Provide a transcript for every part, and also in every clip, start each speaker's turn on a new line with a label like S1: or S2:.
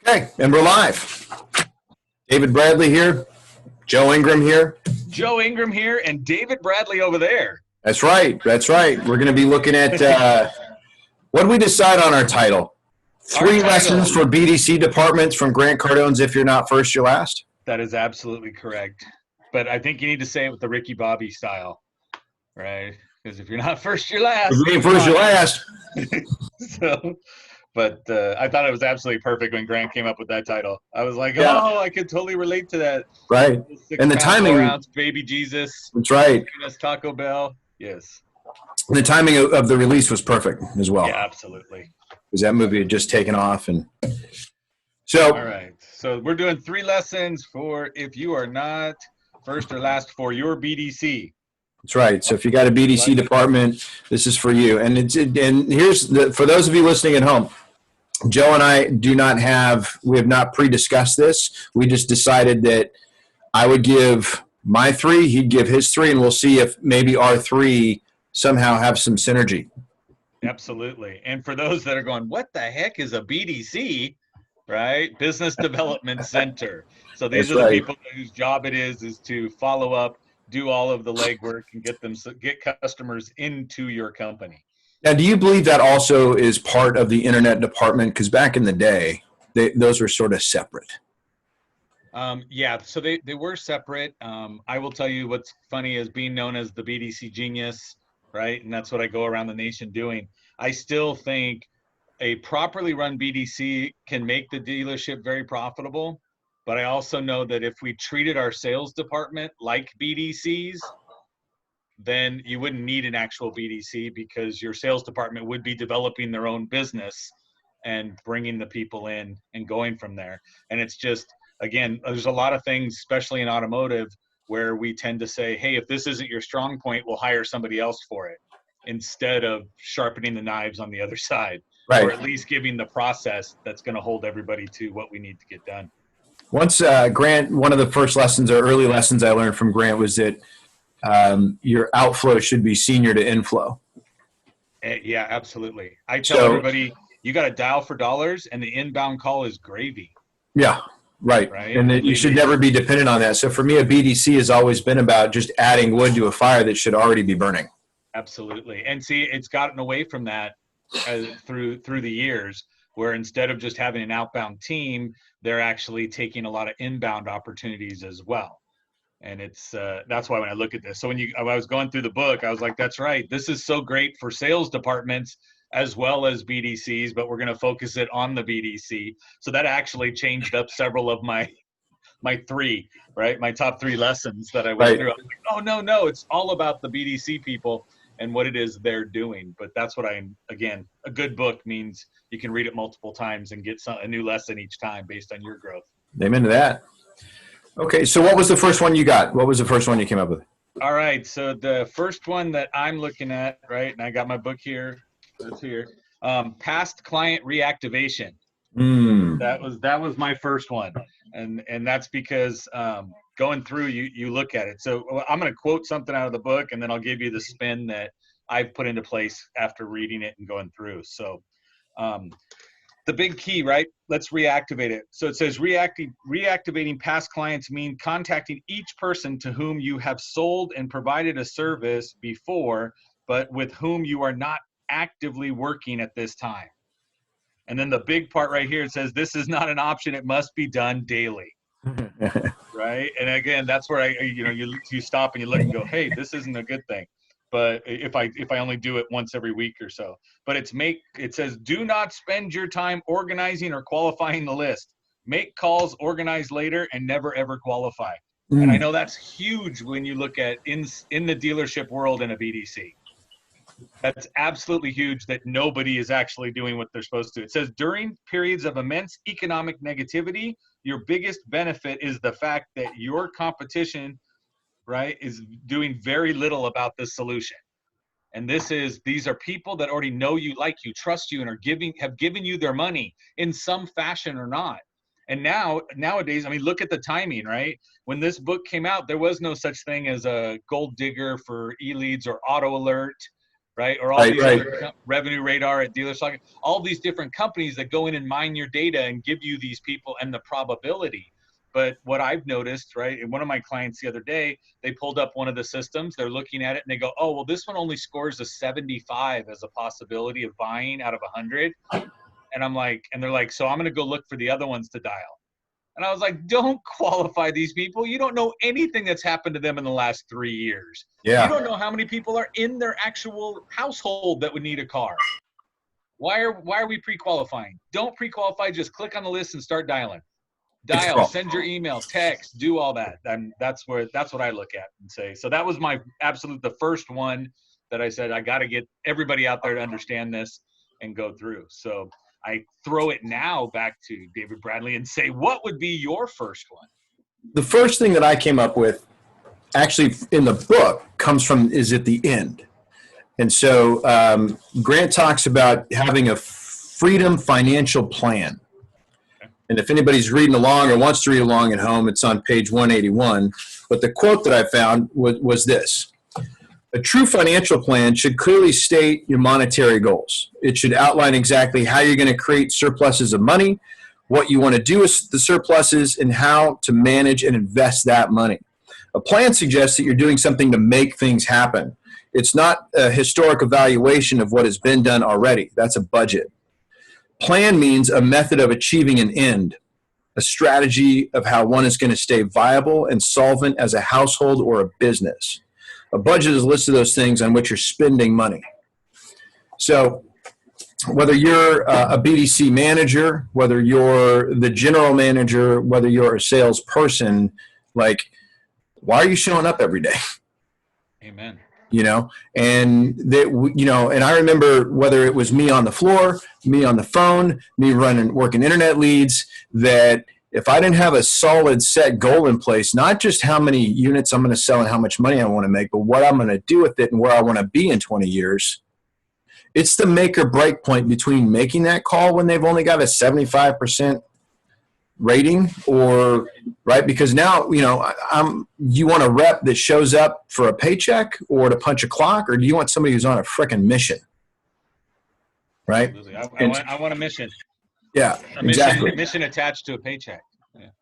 S1: Okay, and we're live. David Bradley here, Joe Ingram here.
S2: Joe Ingram here and David Bradley over there.
S1: That's right. That's right. We're going to be looking at what did we decide on our title? Three lessons for BDC departments from Grant Cardone's If You're Not First, You're Last.
S2: That is absolutely correct. But I think you need to say it with the Ricky Bobby style, right? Because if you're not first, you're last.
S1: If you ain't first, you're last.
S2: But I thought it was absolutely perfect when Grant came up with that title. I was like, oh, I could totally relate to that.
S1: Right. And the timing.
S2: Ounce, baby Jesus.
S1: That's right.
S2: Taco Bell. Yes.
S1: And the timing of the release was perfect as well.
S2: Yeah, absolutely.
S1: Because that movie had just taken off. And so.
S2: All right. So we're doing 3 lessons for if you are not first or last for your BDC.
S1: That's right. So if you got a BDC department, this is for you. And here's for those of you listening at home. Joe and I we have not pre-discussed this. We just decided that I would give my 3, he'd give his 3, and we'll see if maybe our 3 somehow have some synergy.
S2: Absolutely. And for those that are going, what the heck is a BDC, right? Business Development Center. So these are the people whose job it is to follow up, do all of the legwork, and get customers into your company.
S1: Now, do you believe that also is part of the internet department? Because back in the day, those were sort of separate.
S2: Yeah, so they were separate. I will tell you what's funny is being known as the BDC genius, right? And that's what I go around the nation doing. I still think a properly run BDC can make the dealership very profitable. But I also know that if we treated our sales department like BDCs, then you wouldn't need an actual BDC because your sales department would be developing their own business and bringing the people in and going from there. And it's just, again, there's a lot of things, especially in automotive, where we tend to say, hey, if this isn't your strong point, we'll hire somebody else for it instead of sharpening the knives on the other side,
S1: right.
S2: Or at least giving the process that's going to hold everybody to what we need to get done.
S1: Once Grant, one of the first lessons or early lessons I learned from Grant was that your outflow should be senior to inflow.
S2: Yeah, absolutely. I tell everybody, you got to dial for dollars, and the inbound call is gravy.
S1: Yeah, right. And that you should never be dependent on that. So for me, a BDC has always been about just adding wood to a fire that should already be burning.
S2: Absolutely. And see, it's gotten away from that through the years, where instead of just having an outbound team, they're actually taking a lot of inbound opportunities as well. And it's that's why when I look at this, so when I was going through the book, I was like, that's right. This is so great for sales departments as well as BDCs, but we're going to focus it on the BDC. So that actually changed up several of my 3, right? My top 3 lessons that I went through. I was like, oh, no, it's all about the BDC people and what it is they're doing. But that's what again, a good book means you can read it multiple times and get a new lesson each time based on your growth.
S1: Amen to that. Okay, so what was the first one you got? What was the first one you came up with?
S2: All right, so the first one that I'm looking at, right, and I got my book here. It's here. Past client reactivation. That was my first one, and that's because going through you look at it. So I'm going to quote something out of the book, and then I'll give you the spin that I've put into place after reading it and going through. So the big key, right? Let's reactivate it. So it says reactivating past clients mean contacting each person to whom you have sold and provided a service before, but with whom you are not actively working at this time. And then the big part right here, it says this is not an option. It must be done daily. Right? And again, that's where you stop and you look and go, hey, this isn't a good thing. But if I only do it once every week or so, but it says, do not spend your time organizing or qualifying the list. Make calls, organize later, and never ever qualify. And I know that's huge when you look at in the dealership world in a BDC. That's absolutely huge that nobody is actually doing what they're supposed to. It says during periods of immense economic negativity, your biggest benefit is the fact that your competition, right, is doing very little about this solution. And these are people that already know you, like you, trust you, and have given you their money in some fashion or not. And nowadays, I mean, look at the timing, right? When this book came out, there was no such thing as a gold digger for e-leads or auto alert. right? Or all
S1: Right,
S2: these
S1: right.
S2: other Revenue Radar at Dealer Stock, all these different companies that go in and mine your data and give you these people and the probability. But what I've noticed, right, and one of my clients the other day, they pulled up one of the systems, they're looking at it and they go, oh, well, this one only scores a 75 as a possibility of buying out of 100. And I'm like, and they're like, so I'm going to go look for the other ones to dial. And I was like, don't qualify these people. You don't know anything that's happened to them in the last 3 years.
S1: Yeah.
S2: You don't know how many people are in their actual household that would need a car. Why are we pre-qualifying? Don't pre-qualify. Just click on the list and start dialing. Dial, send your email, text, do all that. And that's what I look at and say. So that was my the first one that I said, I got to get everybody out there to understand this and go through. So I throw it now back to David Bradley and say, what would be your first one?
S1: The first thing that I came up with, actually in the book, is at the end. And so Grant talks about having a freedom financial plan. And if anybody's reading along or wants to read along at home, it's on page 181. But the quote that I found was this: a true financial plan should clearly state your monetary goals. It should outline exactly how you're going to create surpluses of money, what you want to do with the surpluses, and how to manage and invest that money. A plan suggests that you're doing something to make things happen. It's not a historic evaluation of what has been done already. That's a budget. Plan means a method of achieving an end, a strategy of how one is going to stay viable and solvent as a household or a business. A budget is a list of those things on which you're spending money. So whether you're a BDC manager, whether you're the general manager, whether you're a salesperson, like, why are you showing up every day?
S2: Amen.
S1: And and I remember, whether it was me on the floor, me on the phone, me working internet leads, that if I didn't have a solid set goal in place, not just how many units I'm going to sell and how much money I want to make, but what I'm going to do with it and where I want to be in 20 years, it's the make or break point between making that call when they've only got a 75% rating, or right, because now you want a rep that shows up for a paycheck or to punch a clock, or do you want somebody who's on a freaking mission, right?
S2: I want a mission.
S1: Yeah,
S2: exactly. Mission attached to a paycheck.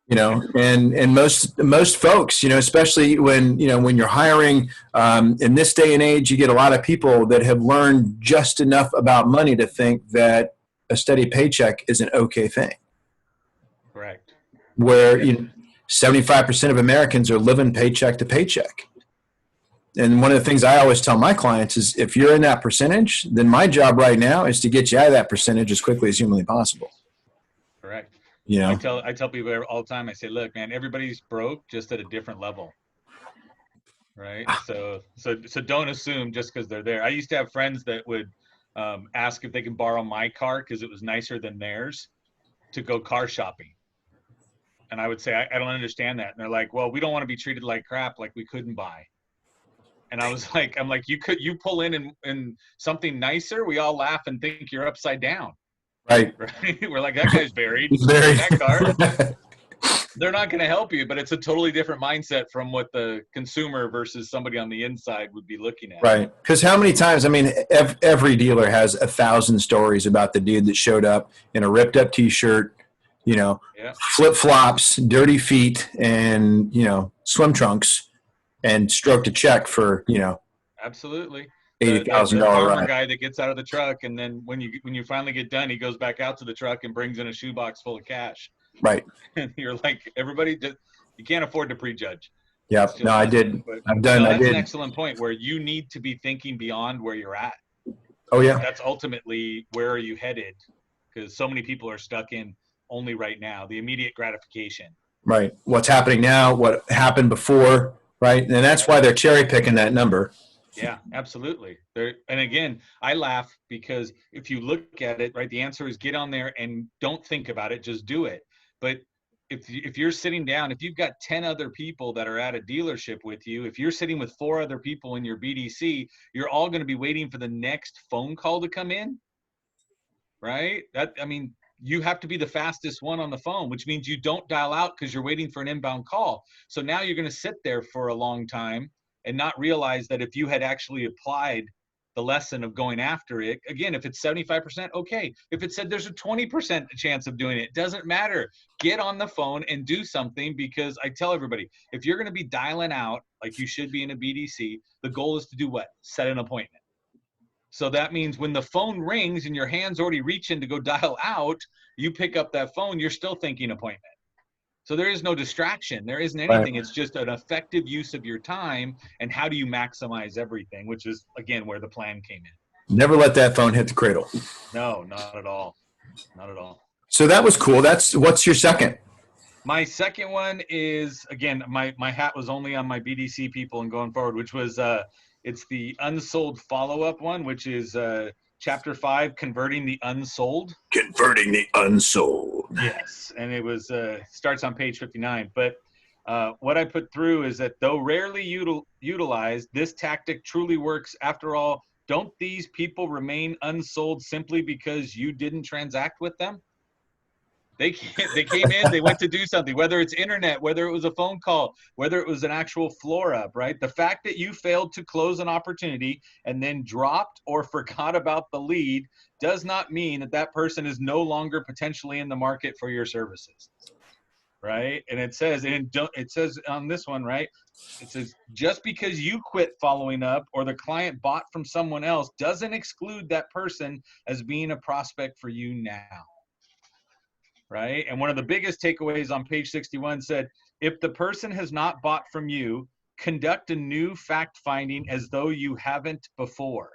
S2: Yeah.
S1: And most folks, especially when you're hiring, in this day and age, you get a lot of people that have learned just enough about money to think that a steady paycheck is an okay thing.
S2: Correct.
S1: Where 75% of Americans are living paycheck to paycheck. And one of the things I always tell my clients is, if you're in that percentage, then my job right now is to get you out of that percentage as quickly as humanly possible.
S2: Correct. I tell people all the time, I say, look, man, everybody's broke, just at a different level. Right. So don't assume just because they're there. I used to have friends that would ask if they can borrow my car because it was nicer than theirs to go car shopping. And I would say, I don't understand that. And they're like, well, we don't want to be treated like crap, like we couldn't buy. And I'm like, you pull in something nicer, we all laugh and think you're upside down.
S1: Right.
S2: We're like, that guy's buried.
S1: He's buried.
S2: That car. They're not going to help you, but it's a totally different mindset from what the consumer versus somebody on the inside would be looking at.
S1: Right. Because how many times, every dealer has 1,000 stories about the dude that showed up in a ripped up T-shirt, flip-flops, dirty feet, and, swim trunks, and stroked a check for,
S2: absolutely.
S1: $80,000
S2: farmer guy that gets out of the truck, and then when you finally get done, he goes back out to the truck and brings in a shoebox full of cash.
S1: Right.
S2: And you're like, everybody, you can't afford to prejudge.
S1: Yeah. No, I did.
S2: That's an excellent point, where you need to be thinking beyond where you're at.
S1: Oh yeah.
S2: That's ultimately, where are you headed? Because so many people are stuck in only right now, the immediate gratification.
S1: Right. What's happening now? What happened before? Right. And that's why they're cherry picking that number.
S2: Yeah, absolutely. And again, I laugh because if you look at it, right, the answer is get on there and don't think about it, just do it. But if you're sitting down, if you've got 10 other people that are at a dealership with you, if you're sitting with 4 other people in your BDC, you're all going to be waiting for the next phone call to come in, right? You have to be the fastest one on the phone, which means you don't dial out because you're waiting for an inbound call. So now you're going to sit there for a long time and not realize that if you had actually applied the lesson of going after it. Again, if it's 75%, okay. If it said there's a 20% chance of doing it, doesn't matter. Get on the phone and do something, because I tell everybody, if you're going to be dialing out like you should be in a BDC, the goal is to do what? Set an appointment. So that means when the phone rings and your hand's already reaching to go dial out, you pick up that phone, you're still thinking appointment. So there is no distraction. There isn't anything.
S1: Right.
S2: It's just an effective use of your time, and how do you maximize everything, which is, again, where the plan came in.
S1: Never let that phone hit the cradle.
S2: No, not at all. Not at all.
S1: So that was cool. What's your second?
S2: My second one is, again, my hat was only on my BDC people and going forward, which was, it's the unsold follow-up one, which is Chapter 5, Converting the Unsold.
S1: Converting the unsold.
S2: Yes, and it was starts on page 59. But what I put through is that though rarely utilized, this tactic truly works. After all, don't these people remain unsold simply because you didn't transact with them? They came in, they went to do something, whether it's internet, whether it was a phone call, whether it was an actual floor up, right? The fact that you failed to close an opportunity and then dropped or forgot about the lead does not mean that that person is no longer potentially in the market for your services, right? And it says on this one, right? It says, just because you quit following up or the client bought from someone else doesn't exclude that person as being a prospect for you now. Right? And one of the biggest takeaways on page 61 said, if the person has not bought from you, conduct a new fact finding as though you haven't before.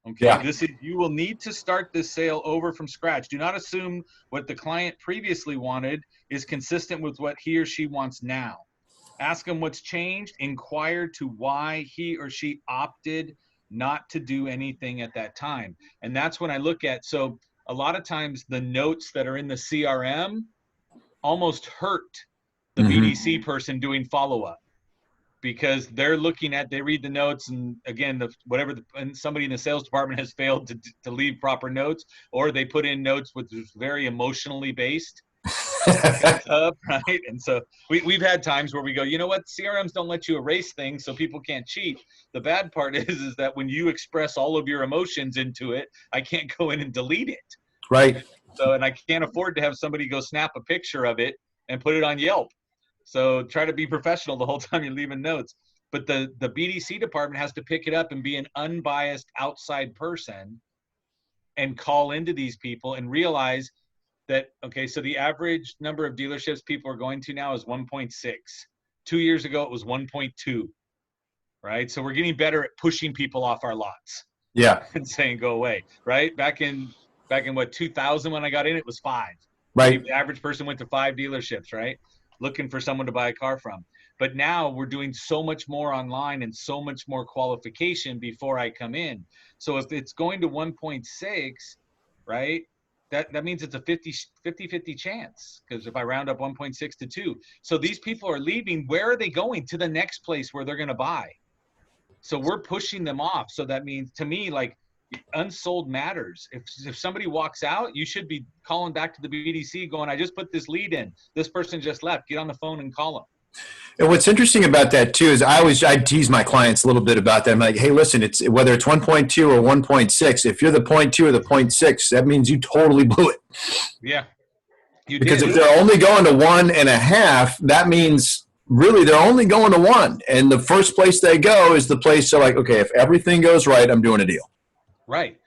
S2: Okay.
S1: Yeah.
S2: This is, you will need to start this sale over from scratch. Do not assume what the client previously wanted is consistent with what he or she wants now. Ask them what's changed. Inquire to why he or she opted not to do anything at that time. And that's when I look at, so a lot of times the notes that are in the CRM almost hurt the BDC person doing follow-up, because they're looking at, they read the notes, and again, and somebody in the sales department has failed to leave proper notes, or they put in notes which is very emotionally based. Up, right? And so we've had times where we go, you know what, CRMs don't let you erase things so people can't cheat. The bad part is that when you express all of your emotions into it, I can't go in and delete it.
S1: Right.
S2: So, and I can't afford to have somebody go snap a picture of it and put it on Yelp. So try to be professional the whole time you're leaving notes. But the BDC department has to pick it up and be an unbiased outside person and call into these people and realize that, okay, so the average number of dealerships people are going to now is 1.6. 2 years ago, it was 1.2, right? So we're getting better at pushing people off our lots.
S1: Yeah.
S2: And saying, go away, right? Back in what, 2000, when I got in, it was 5.
S1: Right.
S2: The average person went to 5 dealerships, right? Looking for someone to buy a car from. But now we're doing so much more online and so much more qualification before I come in. So if it's going to 1.6, right? That means it's a 50-50 chance, because if I round up 1.6 to 2. So these people are leaving. Where are they going? To the next place where they're going to buy. So we're pushing them off. So that means, to me, like, unsold matters. If somebody walks out, you should be calling back to the BDC going, I just put this lead in. This person just left. Get on the phone and call them.
S1: And what's interesting about that too is I tease my clients a little bit about that. I'm like, hey, listen, it's whether it's 1.2 or 1.6. If you're the 0.2 or the 0.6, that means you totally blew it.
S2: Yeah, you
S1: because
S2: did.
S1: If they're only going to 1.5, that means really they're only going to 1. And the first place they go is the place they're like, okay, if everything goes right, I'm doing a deal.
S2: Right.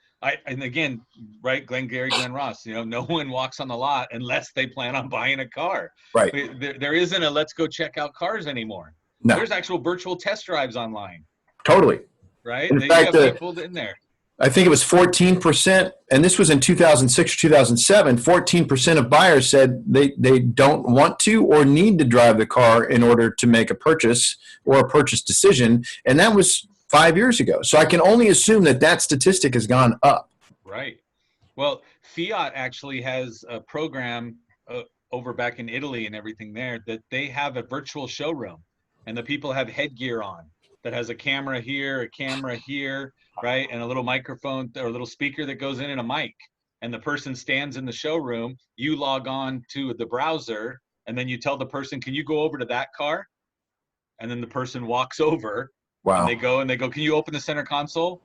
S2: And again, right, Glenn Ross, no one walks on the lot unless they plan on buying a car.
S1: Right.
S2: There isn't a let's go check out cars anymore.
S1: No.
S2: There's actual virtual test drives online.
S1: Totally.
S2: Right.
S1: In fact,
S2: you have people in there.
S1: I think it was 14%, and this was in 2006 or 2007, 14% of buyers said they don't want to or need to drive the car in order to make a purchase or a purchase decision, and that was 5 years ago. So I can only assume that statistic has gone up.
S2: Right. Well, Fiat actually has a program over back in Italy and everything there, that they have a virtual showroom, and the people have headgear on that has a camera here, right? And a little microphone or a little speaker that goes in and a mic. And the person stands in the showroom, you log on to the browser, and then you tell the person, can you go over to that car? And then the person walks over.
S1: Wow.
S2: And they go, can you open the center console?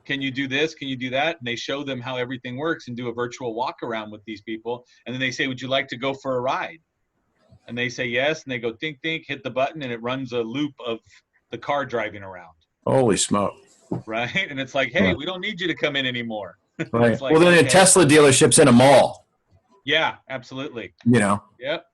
S2: can you do this? Can you do that? And they show them how everything works and do a virtual walk around with these people. And then they say, would you like to go for a ride? And they say yes. And they go, think, hit the button, and it runs a loop of the car driving around.
S1: Holy smoke.
S2: Right. And it's like, hey, we don't need you to come in anymore.
S1: Right.
S2: Like,
S1: well, then
S2: okay.
S1: a Tesla dealership's in a mall.
S2: Yeah, absolutely.
S1: You know?
S2: Yep.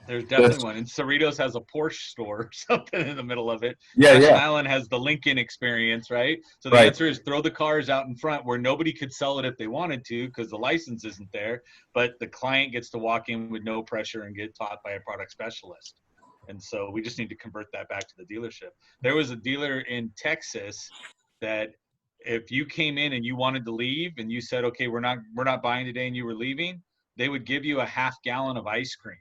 S2: There's definitely one. And Cerritos has a Porsche store or something in the middle of it.
S1: Yeah,
S2: Ashland Island has the Lincoln experience, right? So the
S1: Right.
S2: answer is throw the cars out in front where nobody could sell it if they wanted to because the license isn't there. But the client gets to walk in with no pressure and get taught by a product specialist. And so we just need to convert that back to the dealership. There was a dealer in Texas that if you came in and you wanted to leave and you said, okay, we're not buying today, and you were leaving, they would give you a half gallon of ice cream.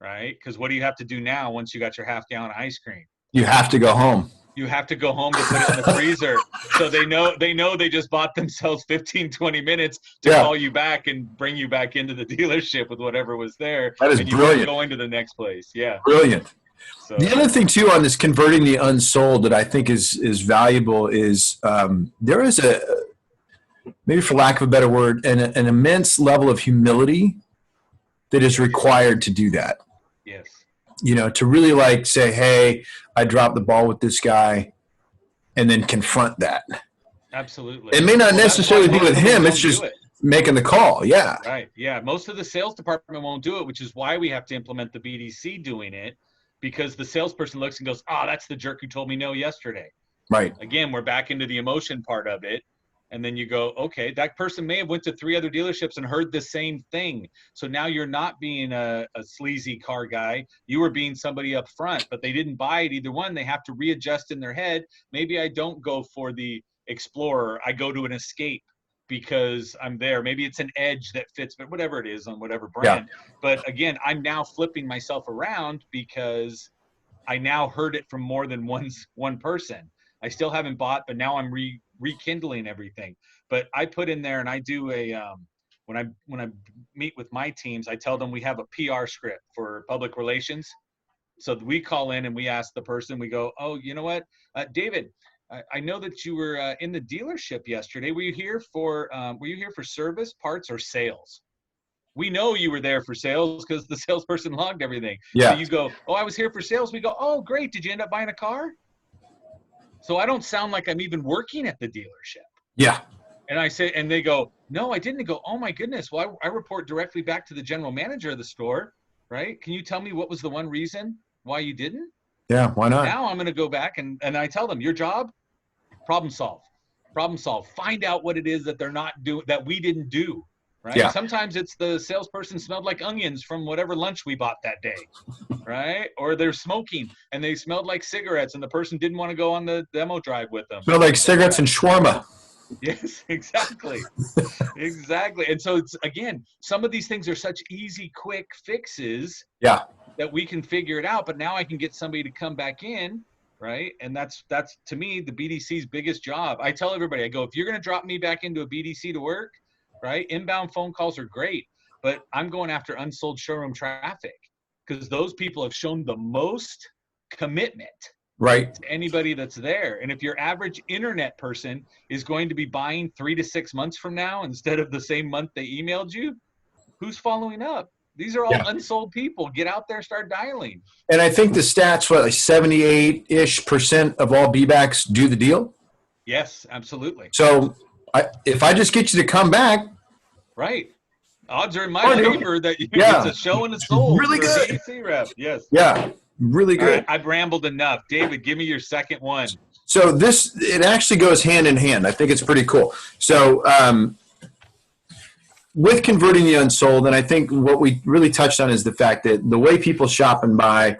S2: Right? Because what do you have to do now once you got your half gallon of ice cream?
S1: You have to go home.
S2: You have to go home to put it in the freezer. So they know they just bought themselves 15, 20 minutes to call you back and bring you back into the dealership with whatever was there.
S1: That is
S2: and
S1: brilliant.
S2: Going to the next place. Yeah.
S1: Brilliant.
S2: So,
S1: the other thing too on this converting the unsold that I think is valuable is there is a, maybe for lack of a better word, an immense level of humility that is required to do that.
S2: Yes.
S1: You know, to really like say, hey, I dropped the ball with this guy, and then confront that.
S2: Absolutely.
S1: It may not necessarily be with him. It's just making the call. Yeah.
S2: Right. Yeah. Most of the sales department won't do it, which is why we have to implement the BDC doing it, because the salesperson looks and goes, oh, that's the jerk who told me no yesterday.
S1: Right.
S2: Again, we're back into the emotion part of it. And then you go, okay, that person may have went to 3 other dealerships and heard the same thing. So now you're not being a sleazy car guy. You were being somebody up front, but they didn't buy it either one. They have to readjust in their head. Maybe I don't go for the Explorer. I go to an Escape because I'm there. Maybe it's an Edge that fits, but whatever it is on whatever brand. Yeah. But again, I'm now flipping myself around because I now heard it from more than one person. I still haven't bought, but now I'm rekindling everything. But I put in there, and I do a when I meet with my teams, I tell them we have a PR script for public relations. So we call in and we ask the person, we go, oh, you know what, David, I know that you were in the dealership yesterday. Were you here for service, parts, or sales? We know you were there for sales because the salesperson logged everything.
S1: Yeah.
S2: So you go, oh, I was here for sales. We go, oh, great. Did you end up buying a car? So I don't sound like I'm even working at the dealership.
S1: Yeah.
S2: And I say, and they go, no, I didn't. Go, oh my goodness. Well, I report directly back to the general manager of the store, right? Can you tell me what was the one reason why you didn't?
S1: Yeah, why not?
S2: Now I'm going to go back and I tell them, your job, problem solve. Find out what it is that they're not doing, that we didn't do. Right.
S1: Yeah.
S2: Sometimes it's the salesperson smelled like onions from whatever lunch we bought that day. Right. Or they're smoking and they smelled like cigarettes and the person didn't want to go on the demo drive with them.
S1: Smelled like cigarettes and shawarma.
S2: Yes, exactly. Exactly. And so it's, again, some of these things are such easy, quick fixes.
S1: Yeah.
S2: That we can figure it out. But now I can get somebody to come back in. Right. And that's to me, the BDC's biggest job. I tell everybody, I go, if you're going to drop me back into a BDC to work, right, inbound phone calls are great, but I'm going after unsold showroom traffic because those people have shown the most commitment,
S1: right,
S2: to anybody that's there. And if your average internet person is going to be buying 3 to 6 months from now instead of the same month they emailed you, who's following up? These are all unsold people. Get out there, start dialing.
S1: And I think the stats, what, like 78-ish% of all B-backs do the deal?
S2: Yes, absolutely.
S1: So if I just get you to come back.
S2: Right. Odds are in my favor that it's a show and a sold.
S1: Really good.
S2: BDC rep. Yes.
S1: Yeah, really good.
S2: Right, I've rambled enough. David, give me your second one.
S1: So it actually goes hand in hand. I think it's pretty cool. So with converting the unsold, and I think what we really touched on is the fact that the way people shop and buy,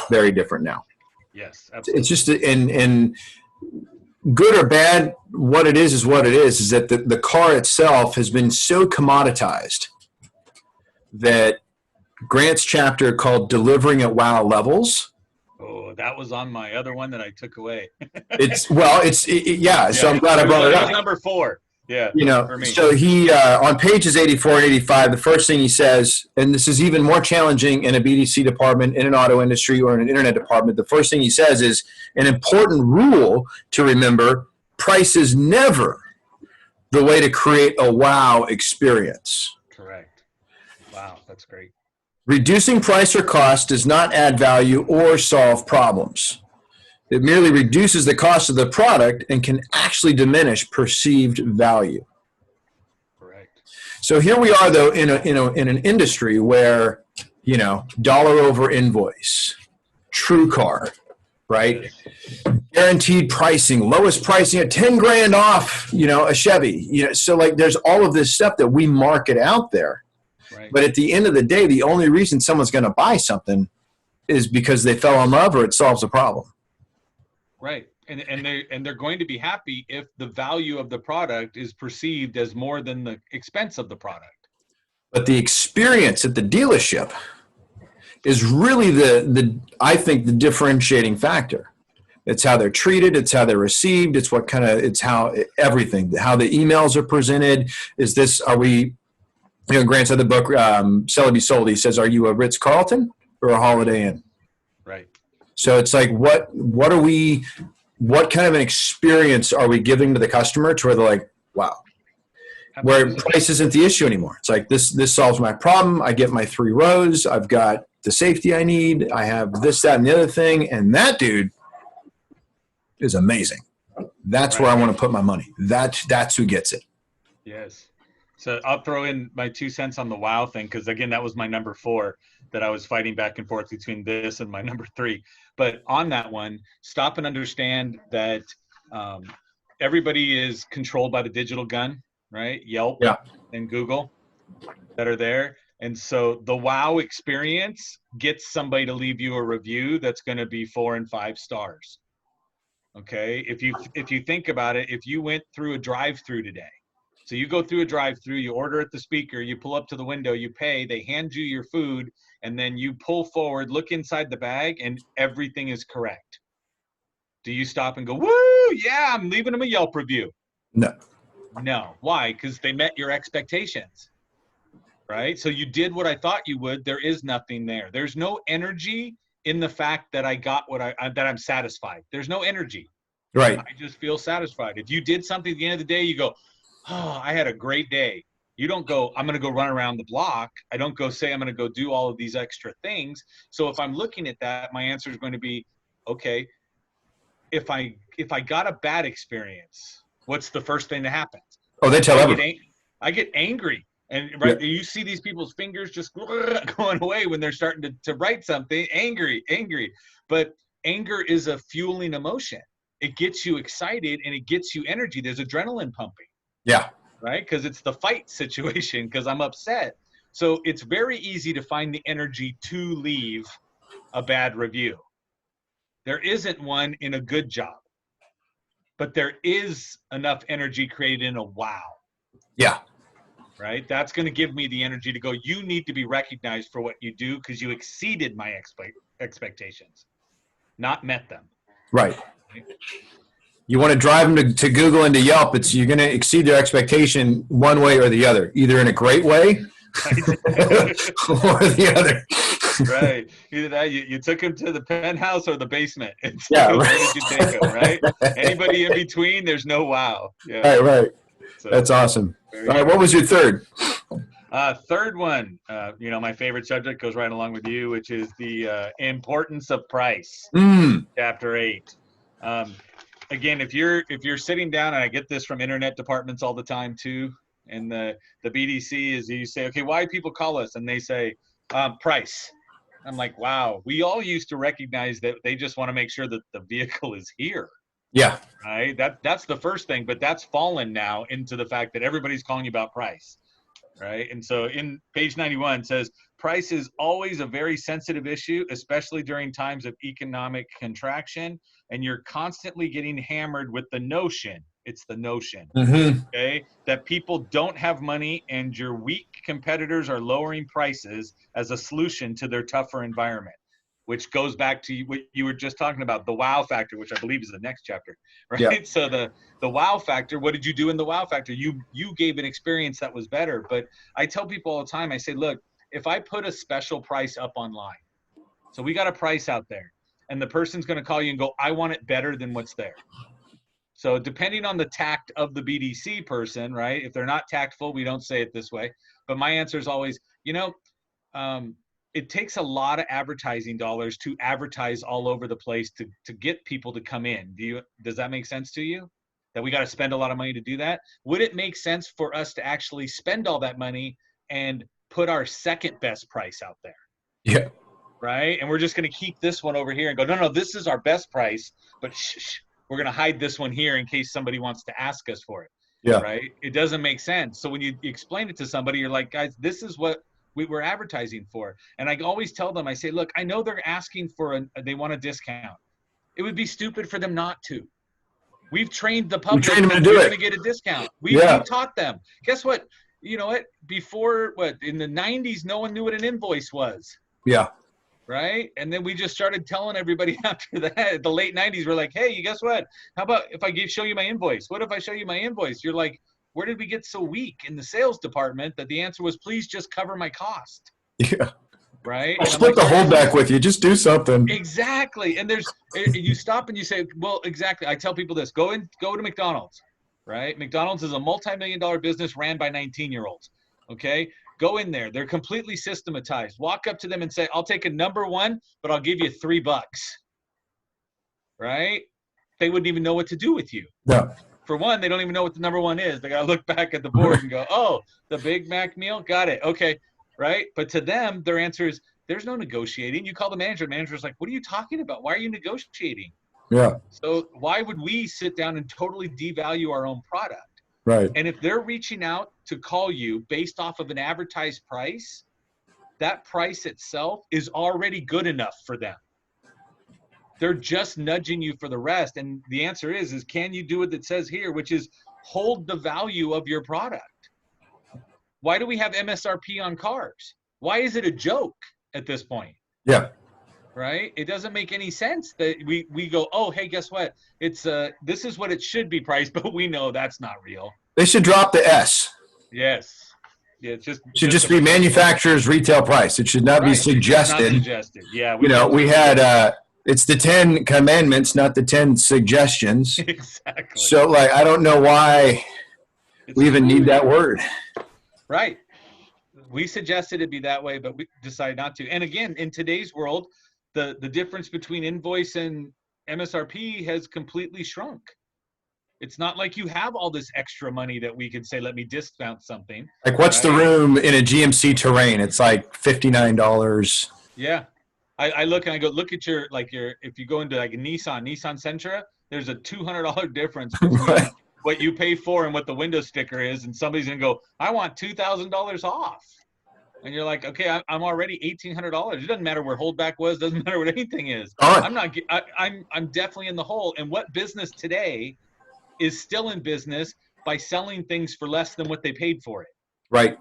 S1: very different now.
S2: Yes, absolutely.
S1: It's just, and good or bad, what it is what it is that the car itself has been so commoditized that Grant's chapter called Delivering at Wow Levels.
S2: Oh, that was on my other one that I took away.
S1: Yeah. So I'm glad I brought it up.
S2: Number 4. Yeah.
S1: You know, so he, on pages 84 and 85, the first thing he says, and this is even more challenging in a BDC department, in an auto industry, or in an internet department, the first thing he says is an important rule to remember price is never the way to create a wow experience.
S2: Correct. Wow, that's great.
S1: Reducing price or cost does not add value or solve problems. It merely reduces the cost of the product and can actually diminish perceived value.
S2: Correct.
S1: So here we are, though, in an industry where, dollar over invoice, true car, right?
S2: Yes.
S1: Guaranteed pricing, lowest pricing at 10 grand off, a Chevy. So like there's all of this stuff that we market out there.
S2: Right.
S1: But at the end of the day, the only reason someone's going to buy something is because they fell in love or it solves a problem.
S2: Right. And they're going to be happy if the value of the product is perceived as more than the expense of the product.
S1: But the experience at the dealership is really I think the differentiating factor. It's how they're treated. It's how they're received. It's how everything, how the emails are presented. Grant said the book, Sell It Be Sold, he says, are you a Ritz-Carlton or a Holiday Inn?
S2: Right.
S1: So it's like, what kind of an experience are we giving to the customer to where they're like, wow, where price isn't the issue anymore. It's like, this solves my problem. I get my 3 rows. I've got the safety I need. I have this, that, and the other thing. And that dude is amazing. That's where I want to put my money. That's who gets it.
S2: Yes. So I'll throw in my 2 cents on the wow thing, because again, that was my number 4 that I was fighting back and forth between this and my number 3. But on that one, stop and understand that everybody is controlled by the digital gun, right? Yelp and Google that are there. And so the wow experience gets somebody to leave you a review that's going to be 4 and 5 stars. Okay. If you think about it, if you went through a drive-through today, so you go through a drive-through, you order at the speaker, you pull up to the window, you pay, they hand you your food, and then you pull forward, look inside the bag, and everything is correct. Do you stop and go, woo, yeah, I'm leaving them a Yelp review?
S1: No.
S2: No. Why? Because they met your expectations, right? So you did what I thought you would. There is nothing there. There's no energy in the fact that I got that I'm satisfied. There's no energy.
S1: Right.
S2: I just feel satisfied. If you did something at the end of the day, you go, oh, I had a great day. You don't go, I'm going to go run around the block. I don't go say I'm going to go do all of these extra things. So if I'm looking at that, my answer is going to be, okay, if I got a bad experience, what's the first thing that happens?
S1: Oh, they tell everyone.
S2: I get angry. And you see these people's fingers just going away when they're starting to write something, angry. But anger is a fueling emotion. It gets you excited and it gets you energy. There's adrenaline pumping.
S1: Yeah.
S2: Right? Because it's the fight situation because I'm upset. So it's very easy to find the energy to leave a bad review. There isn't one in a good job, but there is enough energy created in a wow.
S1: Yeah.
S2: Right? That's going to give me the energy to go, you need to be recognized for what you do because you exceeded my expectations, not met them.
S1: Right. You want to drive them to Google and to Yelp, you're going to exceed their expectation one way or the other, either in a great way or the other.
S2: Right. Either that, you took him to the penthouse or the basement.
S1: Yeah. Right.
S2: Where did you take him, right? Anybody in between, there's no wow.
S1: Yeah. Right. So, that's awesome. All right. What was your third?
S2: Third one, my favorite subject goes right along with you, which is the importance of price. Chapter 8. Again, if you're sitting down, and I get this from internet departments all the time too, and the BDC is, you say, okay, why do people call us? And they say, price. I'm like, wow, we all used to recognize that they just want to make sure that the vehicle is here.
S1: Yeah.
S2: Right. That's the first thing, but that's fallen now into the fact that everybody's calling you about price. Right. And so in page 91 it says, price is always a very sensitive issue, especially during times of economic contraction. And you're constantly getting hammered with the notion. It's the notion, okay, that people don't have money and your weak competitors are lowering prices as a solution to their tougher environment, which goes back to what you were just talking about, the wow factor, which I believe is the next chapter, right? Yeah. So the wow factor, what did you do in the wow factor? You gave an experience that was better. But I tell people all the time, I say, look, if I put a special price up online, so we got a price out there, and the person's going to call you and go, I want it better than what's there. So depending on the tact of the BDC person, right? If they're not tactful, we don't say it this way. But my answer is always, it takes a lot of advertising dollars to advertise all over the place to get people to come in. Does that make sense to you? That we got to spend a lot of money to do that? Would it make sense for us to actually spend all that money and put our second best price out there?
S1: Yeah.
S2: Right? And we're just going to keep this one over here and go, no, this is our best price, but we're going to hide this one here in case somebody wants to ask us for it.
S1: Yeah.
S2: Right? It doesn't make sense. So when you explain it to somebody, you're like, guys, this is what we're advertising for. And I always tell them, I say, look, I know they're asking they want a discount. It would be stupid for them not to. We've trained the public
S1: them to
S2: that
S1: do
S2: they're
S1: it.
S2: going to get a discount. We taught them. Guess what? You know what? Before, in the 90s, no one knew what an invoice was.
S1: Yeah.
S2: Right? And then we just started telling everybody after that, the late 90s, we're like, hey, you guess what? How about if I show you my invoice? What if I show you my invoice? You're like, where did we get so weak in the sales department that the answer was, please just cover my cost?
S1: Yeah.
S2: Right?
S1: I'll split the holdback with you. Just do something.
S2: Exactly. And you stop and you say, well, exactly. I tell people this, go to McDonald's, right? McDonald's is a multi-million-dollar business ran by 19-year-olds. Okay. Go in there. They're completely systematized. Walk up to them and say, I'll take a number one, but I'll give you $3. Right? They wouldn't even know what to do with you.
S1: No.
S2: For one, they don't even know what the number one is. They got to look back at the board and go, oh, the Big Mac meal? Got it. Okay. Right? But to them, their answer is, there's no negotiating. You call the manager's like, what are you talking about? Why are you negotiating?
S1: Yeah.
S2: So why would we sit down and totally devalue our own product?
S1: Right.
S2: And if they're reaching out to call you based off of an advertised price, that price itself is already good enough for them. They're just nudging you for the rest. And the answer is can you do what it says here, which is hold the value of your product? Why do we have MSRP on cars? Why is it a joke at this point?
S1: Yeah.
S2: Right? It doesn't make any sense that we go, oh, hey, guess what? It's this is what it should be priced, but we know that's not real.
S1: They should drop the S.
S2: Yes. Yeah, it
S1: should just be manufacturer's retail price. It should not be suggested.
S2: Not suggested. Yeah.
S1: We had it's the 10 commandments, not the 10 suggestions.
S2: Exactly.
S1: So I don't know why we even need that word.
S2: Right. We suggested it be that way, but we decided not to. And again, in today's world, the difference between invoice and MSRP has completely shrunk. It's not like you have all this extra money that we could say, let me discount something.
S1: Like what's the room in a GMC Terrain? It's like $59.
S2: Yeah. I look and I go, look at if you go into like a Nissan Sentra, there's a $200 difference between what you pay for and what the window sticker is. And somebody's going to go, I want $2,000 off. And you're like, okay, I'm already $1,800. It doesn't matter where holdback was. Doesn't matter what anything is. I'm definitely in the hole. And what business today is still in business by selling things for less than what they paid for it?
S1: Right.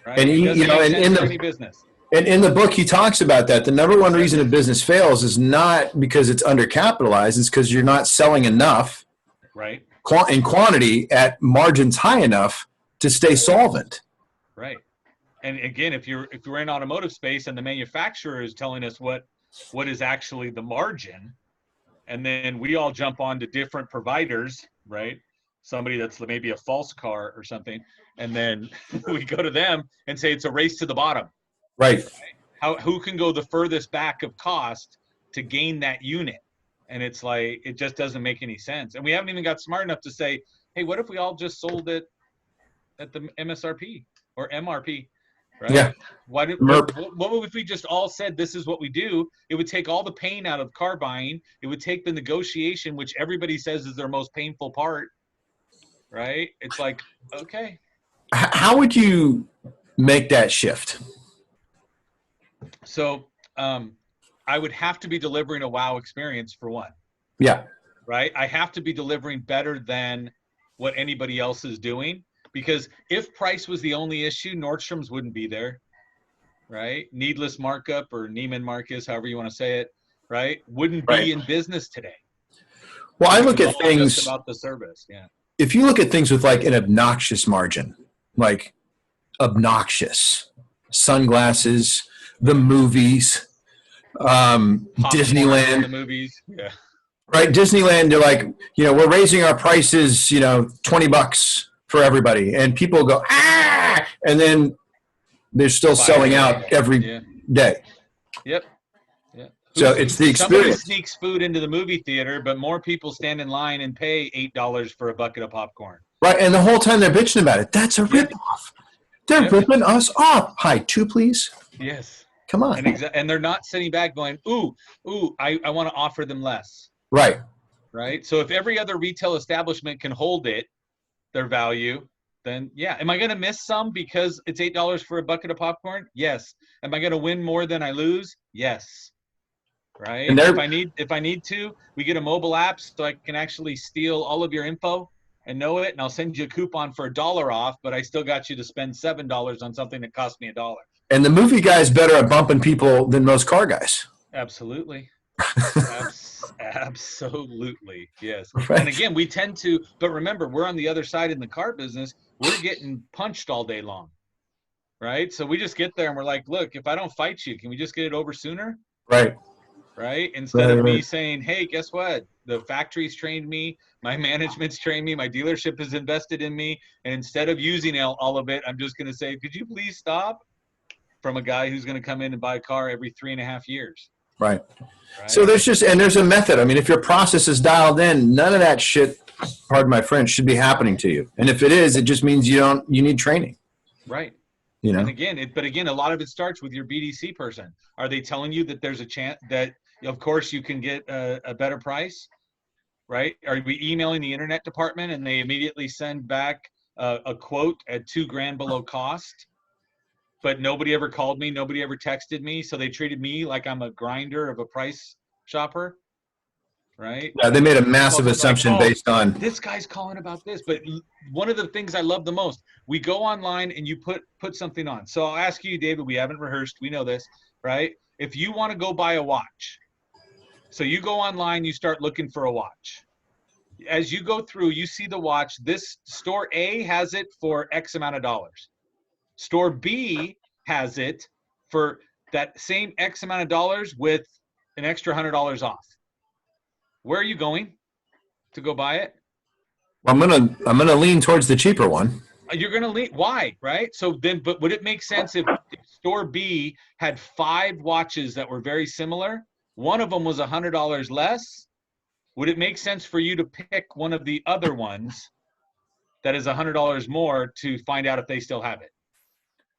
S2: And in business.
S1: And in the book, he talks about that. The number one reason a business fails is not because it's undercapitalized. It's because you're not selling enough,
S2: right,
S1: in quantity at margins high enough to stay solvent.
S2: Right. And again, if you're in automotive space and the manufacturer is telling us what is actually the margin, and then we all jump on to different providers, right? Somebody that's maybe a false car or something, and then we go to them and say it's a race to the bottom.
S1: Right.
S2: Who can go the furthest back of cost to gain that unit? And it's like, it just doesn't make any sense. And we haven't even got smart enough to say, hey, what if we all just sold it at the MSRP or MRP? Right?
S1: Yeah.
S2: What if we just all said this is what we do? It would take all the pain out of car buying. It would take the negotiation, which everybody says is their most painful part. Right? It's like, okay.
S1: How would you make that shift?
S2: So I would have to be delivering a wow experience for one.
S1: Yeah.
S2: Right? I have to be delivering better than what anybody else is doing, because if price was the only issue, Nordstrom's wouldn't be there. Right? Needless markup, or Neiman Marcus, however you want to say it, right? Wouldn't be in business today.
S1: Well, I look at things
S2: just about the service. Yeah.
S1: If you look at things with like an obnoxious margin, like obnoxious sunglasses, the movies,
S2: Popcorn
S1: Disneyland,
S2: the movies. Yeah.
S1: Right. Disneyland, they're like, we're raising our prices, $20 for everybody. And people go, ah, and then they're still selling out every day.
S2: Yep. Yeah.
S1: So it's the
S2: Somebody
S1: experience.
S2: sneaks food into the movie theater, but more people stand in line and pay $8 for a bucket of popcorn.
S1: Right. And the whole time they're bitching about it. That's a ripoff. They're ripping us off. Hi, 2, please.
S2: Yes.
S1: Come on.
S2: And they're not sitting back going, ooh, I want to offer them less.
S1: Right.
S2: Right. So if every other retail establishment can hold their value, then yeah. Am I going to miss some because it's $8 for a bucket of popcorn? Yes. Am I going to win more than I lose? Yes. Right. And if I need to, we get a mobile app so I can actually steal all of your info and know it, and I'll send you a coupon for $1 off, but I still got you to spend $7 on something that cost me $1.
S1: And the movie guy's better at bumping people than most car guys.
S2: Absolutely. Absolutely. Yes.
S1: Right.
S2: And again, we tend to, but remember, we're on the other side in the car business. We're getting punched all day long. Right. So we just get there and we're like, look, if I don't fight you, can we just get it over sooner?
S1: Right.
S2: Right. Instead of me saying, hey, guess what? The factory's trained me. My management's trained me. My dealership has invested in me. And instead of using all of it, I'm just going to say, could you please stop? From a guy who's going to come in and buy a car every 3.5 years.
S1: Right. So there's a method. I mean, if your process is dialed in, none of that shit, pardon my French, should be happening to you. And if it is, it just means you need training.
S2: Right. And again, a lot of it starts with your BDC person. Are they telling you that there's a chance that, of course, you can get a better price? Right. Are we emailing the internet department and they immediately send back a quote at $2,000 below cost? But nobody ever called me. Nobody ever texted me. So they treated me like I'm a grinder of a price shopper. Right.
S1: Yeah, they made a massive assumption based on
S2: this guy's calling about this. But one of the things I love the most, we go online and you put something on. So I'll ask you, David, we haven't rehearsed. We know this, right? If you want to go buy a watch, so you go online, you start looking for a watch. As you go through, you see the watch. This store A has it for X amount of dollars. Store B has it for that same X amount of dollars with an extra $100 off. Where are you going to go buy it?
S1: I'm gonna lean towards the cheaper one.
S2: You're gonna lean. Why? Right. So then, but would it make sense if store B had 5 watches that were very similar? One of them was $100 less. Would it make sense for you to pick one of the other ones that is $100 more to find out if they still have it?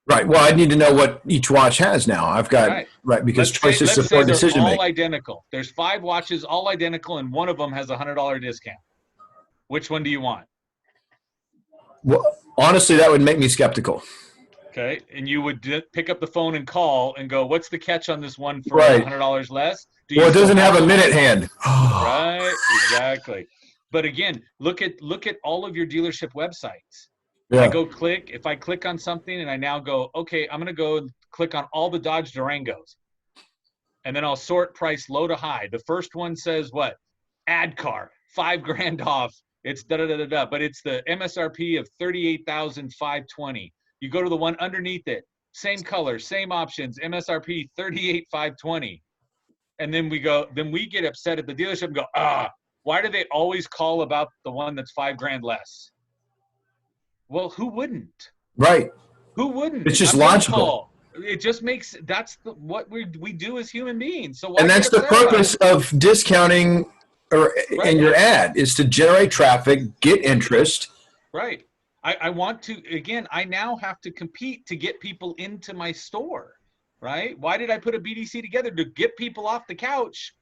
S1: Right. Well, I need to know what each watch has now. I've got because choices support decision making.
S2: All identical. There's 5 watches, all identical, and one of them has a $100 discount. Which one do you want?
S1: Well, honestly, that would make me skeptical.
S2: Okay, and you would pick up the phone and call and go, "What's the catch on this one for $100 less?"
S1: Well, it doesn't have a minute hand.
S2: Right. Exactly. But again, look at all of your dealership websites. Yeah. If I click on something and I now go, okay, I'm going to go and click on all the Dodge Durangos. And then I'll sort price low to high. The first one says what? Ad car, $5,000 off. It's da-da-da-da-da. But it's the MSRP of $38,520. You go to the one underneath it. Same color, same options, MSRP $38,520. And then we get upset at the dealership and go, why do they always call about the one that's $5,000 less? Well, who wouldn't?
S1: Right.
S2: Who wouldn't?
S1: It's just logical.
S2: It just makes what we do as human beings. So
S1: and that's the purpose of discounting in your ad is to generate traffic, get interest.
S2: Right. I want to, again, I now have to compete to get people into my store, right? Why did I put a BDC together? To get people off the couch,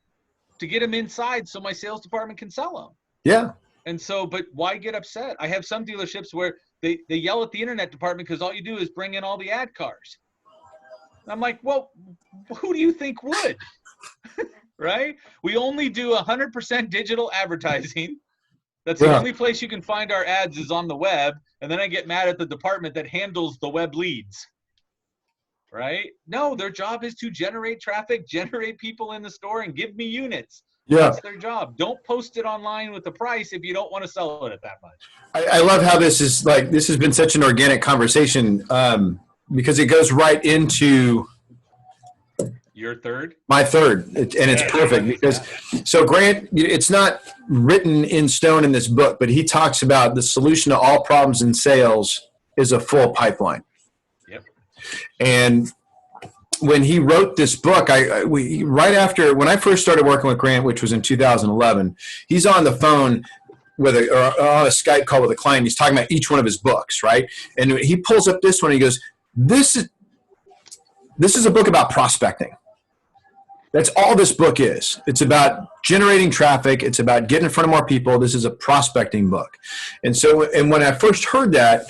S2: to get them inside so my sales department can sell them.
S1: Yeah.
S2: And so, but why get upset? I have some dealerships where they yell at the internet department because all you do is bring in all the ad cars. And I'm like, well, who do you think would? Right? We only do 100% digital advertising. That's the only place you can find our ads is on the web. And then I get mad at the department that handles the web leads. Right? No, their job is to generate traffic, generate people in the store, and give me units. Yeah. That's their job. Don't post it online with the price if you don't want to sell it at that much.
S1: I love how this has been such an organic conversation because it goes right into
S2: Your third?
S1: My third, and it's perfect because, so Grant, it's not written in stone in this book, but he talks about the solution to all problems in sales is a full pipeline.
S2: Yep.
S1: And when he wrote this book, right after, when I first started working with Grant, which was in 2011, he's on the phone with or on a Skype call with a client. He's talking about each one of his books, right? And he pulls up this one. And he goes, "This is a book about prospecting. That's all this book is. It's about generating traffic. It's about getting in front of more people. This is a prospecting book." And so, and when I first heard that,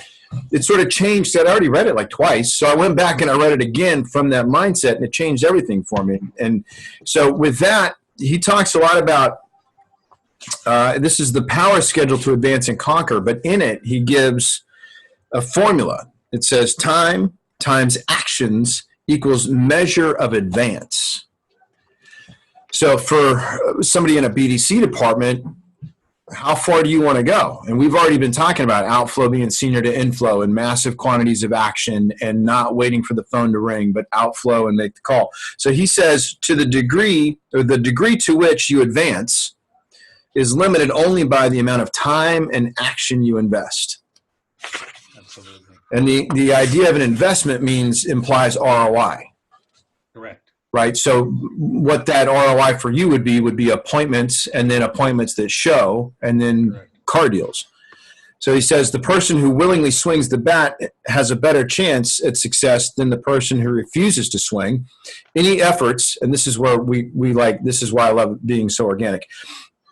S1: it sort of changed. I'd already read it like twice. So I went back and I read it again from that mindset, and it changed everything for me. And so with that, he talks a lot about, this is the power schedule to advance and conquer. But in it, he gives a formula. It says time times actions equals measure of advance. So for somebody in a BDC department, how far do you want to go? And we've already been talking about outflow being senior to inflow and massive quantities of action and not waiting for the phone to ring, but outflow and make the call. So he says to the degree, or the degree to which you advance is limited only by the amount of time and action you invest.
S2: Absolutely.
S1: And the idea of an investment implies ROI.
S2: Correct.
S1: Right. So what that ROI for you would be appointments, and then appointments that show, and then
S2: Correct.
S1: car deals. So he says the person who willingly swings the bat has a better chance at success than the person who refuses to swing. Any efforts, and this is where we like, this is why I love being so organic.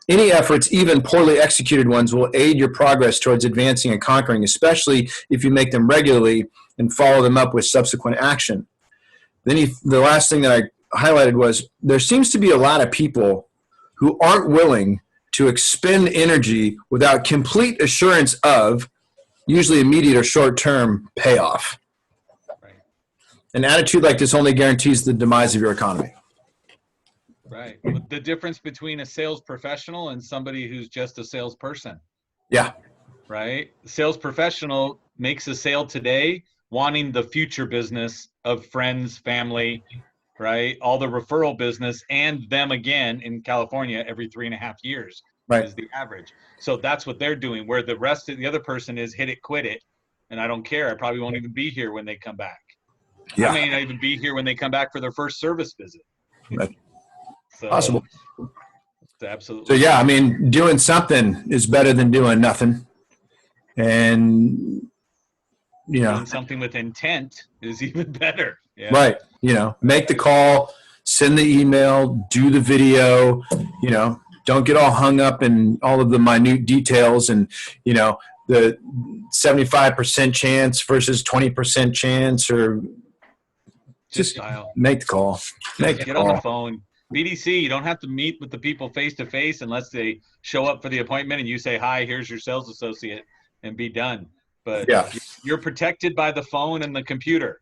S1: Any efforts, even poorly executed ones, will aid your progress towards advancing and conquering, especially if you make them regularly and follow them up with subsequent action. Then the last thing that I highlighted was there seems to be a lot of people who aren't willing to expend energy without complete assurance of usually immediate or short-term payoff.
S2: Right.
S1: An attitude like this only guarantees the demise of your economy.
S2: Right. The difference between a sales professional and somebody who's just a salesperson.
S1: Yeah.
S2: Right. The sales professional makes a sale today, wanting the future business of friends, family, right? All the referral business, and them again in California every 3.5 years, right, is the average. So that's what they're doing, where the rest of the other person is hit it, quit it. And I don't care. I probably won't even be here when they come back. Yeah. I may not even be here when they come back for their first service visit.
S1: Right.
S2: So,
S1: possible.
S2: Absolutely.
S1: So yeah, I mean, doing something is better than doing nothing. And
S2: doing something with intent is even better. Yeah.
S1: Right. Make the call, send the email, do the video, don't get all hung up in all of the minute details and, the 75% chance versus 20% chance, or just make the call.
S2: Get on the phone. BDC, you don't have to meet with the people face to face unless they show up for the appointment and you say, "Hi, here's your sales associate," and be done. But you're protected by the phone and the computer.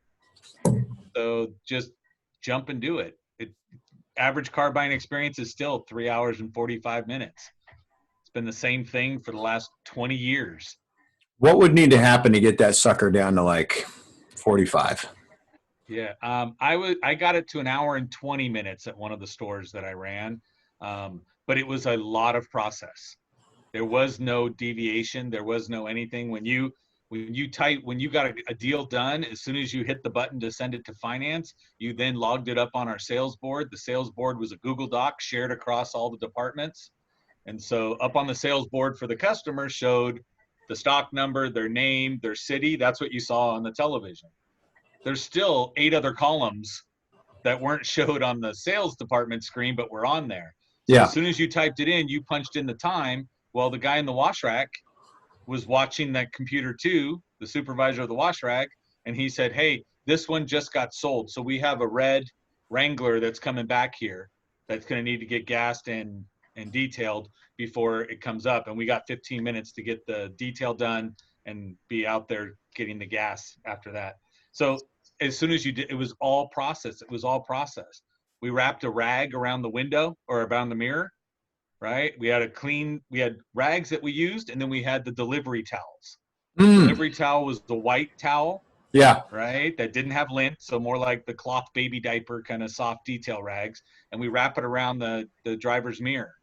S2: So just jump and do it. Average car buying experience is still 3 hours and 45 minutes. It's been the same thing for the last 20 years.
S1: What would need to happen to get that sucker down to like 45?
S2: Yeah, I got it to 1 hour and 20 minutes at one of the stores that I ran, but it was a lot of process. There was no deviation. There was no anything. When you got a deal done, as soon as you hit the button to send it to finance, you then logged it up on our sales board. The sales board was a Google Doc shared across all the departments. And so up on the sales board for the customer showed the stock number, their name, their city. That's what you saw on the television. There's still 8 other columns that weren't showed on the sales department screen, but were on there. So as soon as you typed it in, you punched in the time. Well, the guy in the wash rack was watching that computer too, the supervisor of the wash rack, and he said, "Hey, this one just got sold. So we have a red Wrangler that's coming back here that's going to need to get gassed and detailed before it comes up. And we got 15 minutes to get the detail done and be out there getting the gas after that." So as soon as you did, it was all processed. It was all processed. We wrapped a rag around the window or around the mirror, right? We had rags that we used, and then we had the delivery towels. Delivery towel was the white towel,
S1: Yeah.
S2: right? That didn't have lint, so more like the cloth baby diaper kind of soft detail rags, and we wrap it around the driver's mirror.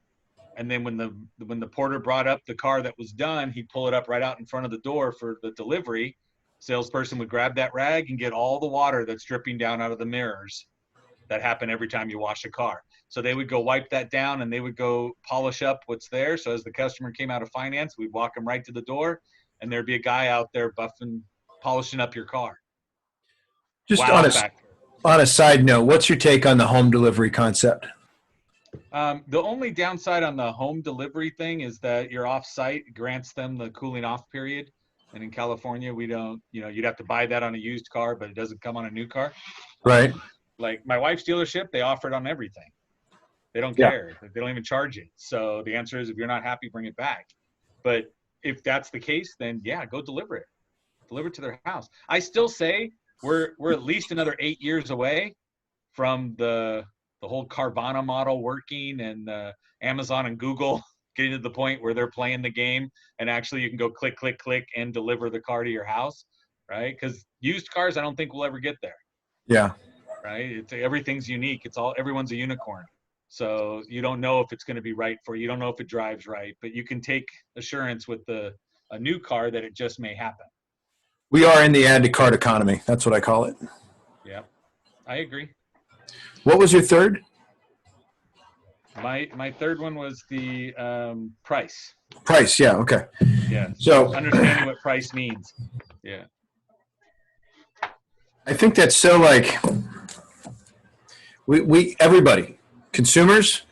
S2: And then when the porter brought up the car that was done, he'd pull it up right out in front of the door for the delivery. Salesperson would grab that rag and get all the water that's dripping down out of the mirrors. That happen every time you wash a car. So they would go wipe that down and they would go polish up what's there. So as the customer came out of finance, we'd walk them right to the door and there'd be a guy out there buffing, polishing up your car.
S1: Just
S2: Wow factor.
S1: on a side note, what's your take on the home delivery concept?
S2: The only downside on the home delivery thing is that you're off site grants them the cooling off period. And in California, we don't, you'd have to buy that on a used car, but it doesn't come on a new car.
S1: Right.
S2: Like my wife's dealership, they offer it on everything. They don't
S1: Yeah.
S2: care. They don't even charge it. So the answer is, if you're not happy, bring it back. But if that's the case, then yeah, go deliver it. Deliver it to their house. I still say we're at least another 8 years away from the whole Carvana model working, and Amazon and Google getting to the point where they're playing the game and actually you can go click, click, click and deliver the car to your house, right? Because used cars, I don't think we'll ever get there.
S1: Yeah.
S2: Right? Everything's unique. Everyone's a unicorn. So you don't know if it's going to be right for you. You don't know if it drives right, but you can take assurance with a new car that it just may happen.
S1: We are in the add to cart economy. That's what I call it.
S2: Yeah, I agree.
S1: What was your third?
S2: My third one was the price.
S1: Price. Yeah. Okay.
S2: Yeah.
S1: So
S2: understanding what price means. Yeah.
S1: I think that's so like we everybody, consumers,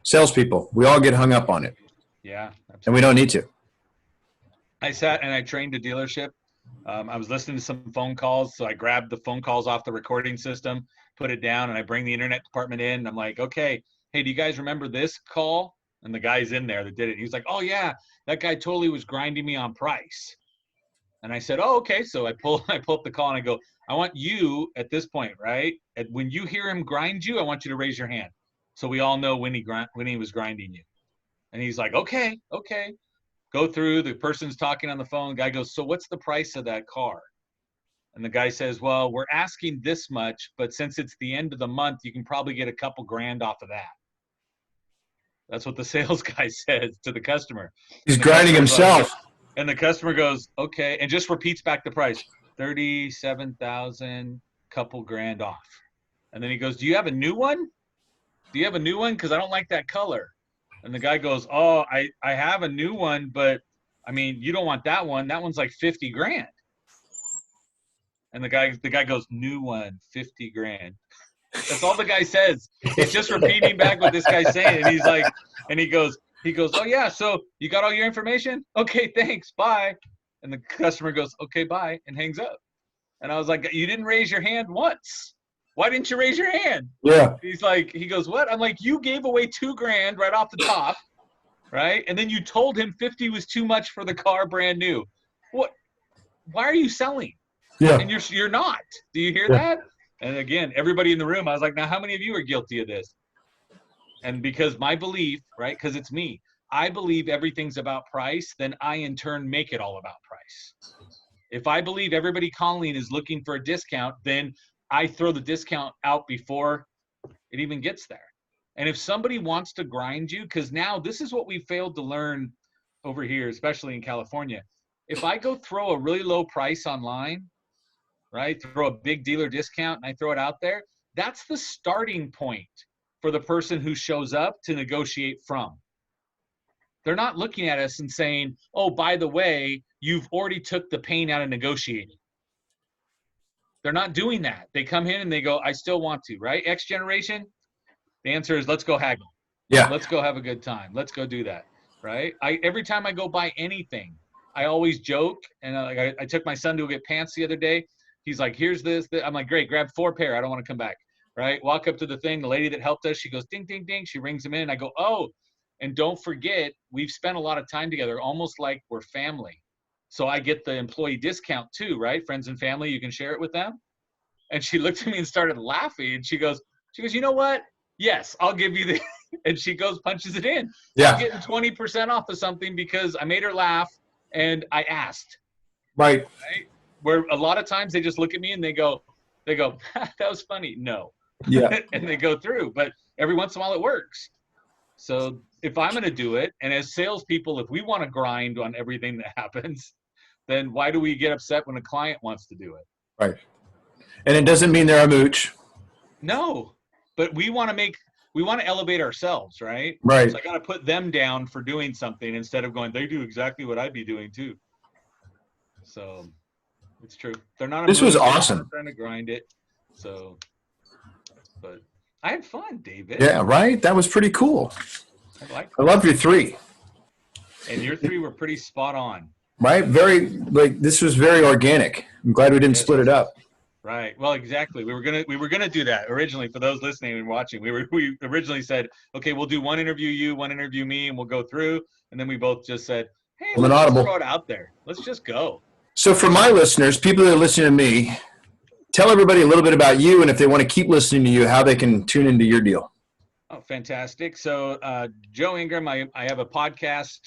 S1: salespeople, we all get hung up on it.
S2: Yeah. Absolutely.
S1: And we don't need to.
S2: I sat and I trained a dealership. I was listening to some phone calls, so I grabbed the phone calls off the recording system, put it down, and I bring the internet department in. And I'm like, okay, hey, do you guys remember this call? And the guy's in there that did it. He was like, oh yeah, that guy totally was grinding me on price. And I said, oh, okay. So I pull up the call and I go, I want you at this point, right? When you hear him grind you, I want you to raise your hand, so we all know when he was grinding you. And he's like, okay. Go through, the person's talking on the phone. The guy goes, so what's the price of that car? And the guy says, well, we're asking this much, but since it's the end of the month, you can probably get a couple grand off of that. That's what the sales guy says to the customer.
S1: He's grinding himself.
S2: Like, and the customer goes, okay, and just repeats back the price, 37,000, couple grand off. And then he goes, do you have a new one? Do you have a new one? Because I don't like that color. And the guy goes, oh, I have a new one, but I mean, you don't want that one. That one's like 50 grand. And the guy goes, new one, 50 grand. That's all the guy says. He's just repeating back what this guy's saying. And he's like, and he goes, oh yeah, so you got all your information? Okay, thanks, bye. And the customer goes, okay, bye, and hangs up. And I was like, you didn't raise your hand once. Why didn't you raise your hand?
S1: Yeah.
S2: He goes, what? I'm like, you gave away 2 grand right off the top, right? And then you told him 50 was too much for the car brand new. What? Why are you selling?
S1: Yeah.
S2: And you're not. Do you hear that? And again, everybody in the room, I was like, now how many of you are guilty of this? And because my belief, right, because it's me, I believe everything's about price, then I in turn make it all about price. If I believe everybody calling is looking for a discount, then I throw the discount out before it even gets there. And if somebody wants to grind you, because now this is what we failed to learn over here, especially in California. If I go throw a really low price online, right, throw a big dealer discount and I throw it out there, that's the starting point for the person who shows up to negotiate from. They're not looking at us and saying, oh, by the way, you've already took the pain out of negotiating. They're not doing that. They come in and they go, I still want to, right? X generation, the answer is let's go haggle.
S1: Yeah.
S2: Let's go have a good time. Let's go do that, right? Every time I go buy anything, I always joke. And I took my son to get pants the other day. He's like, here's this. I'm like, great, grab 4 pair. I don't want to come back, right? Walk up to the thing. The lady that helped us, she goes, ding, ding, ding. She rings them in. And I go, oh, and don't forget, we've spent a lot of time together, almost like we're family. So I get the employee discount too, right? Friends and family, you can share it with them. And she looked at me and started laughing. And she goes, you know what? Yes, I'll give you the, and she goes, punches it in.
S1: Yeah.
S2: I'm getting 20% off of something because I made her laugh and I asked.
S1: Right.
S2: where a lot of times they just look at me and they go, that was funny. No.
S1: Yeah.
S2: And they go through, but every once in a while it works. So if I'm going to do it, and as salespeople, if we want to grind on everything that happens, then why do we get upset when a client wants to do it?
S1: Right. And it doesn't mean they're a mooch.
S2: No, but we want to elevate ourselves, right?
S1: Right.
S2: So I got to put them down for doing something instead of going, they do exactly what I'd be doing too. So it's true. They're not.
S1: This was awesome.
S2: Trying to grind it. So, but I had fun, David.
S1: Yeah, right. That was pretty cool. I love your 3.
S2: And your 3 were pretty spot on.
S1: Right. Very this was very organic. I'm glad we didn't split it up.
S2: Right. Well, exactly. We were gonna do that originally. For those listening and watching, we originally said, okay, we'll do one interview you, one interview me, and we'll go through. And then we both just said, hey, let's just throw it out there. Let's just go.
S1: So for my listeners, people that are listening to me, tell everybody a little bit about you, and if they want to keep listening to you, how they can tune into your deal.
S2: Oh, fantastic. So Joe Ingram, I have a podcast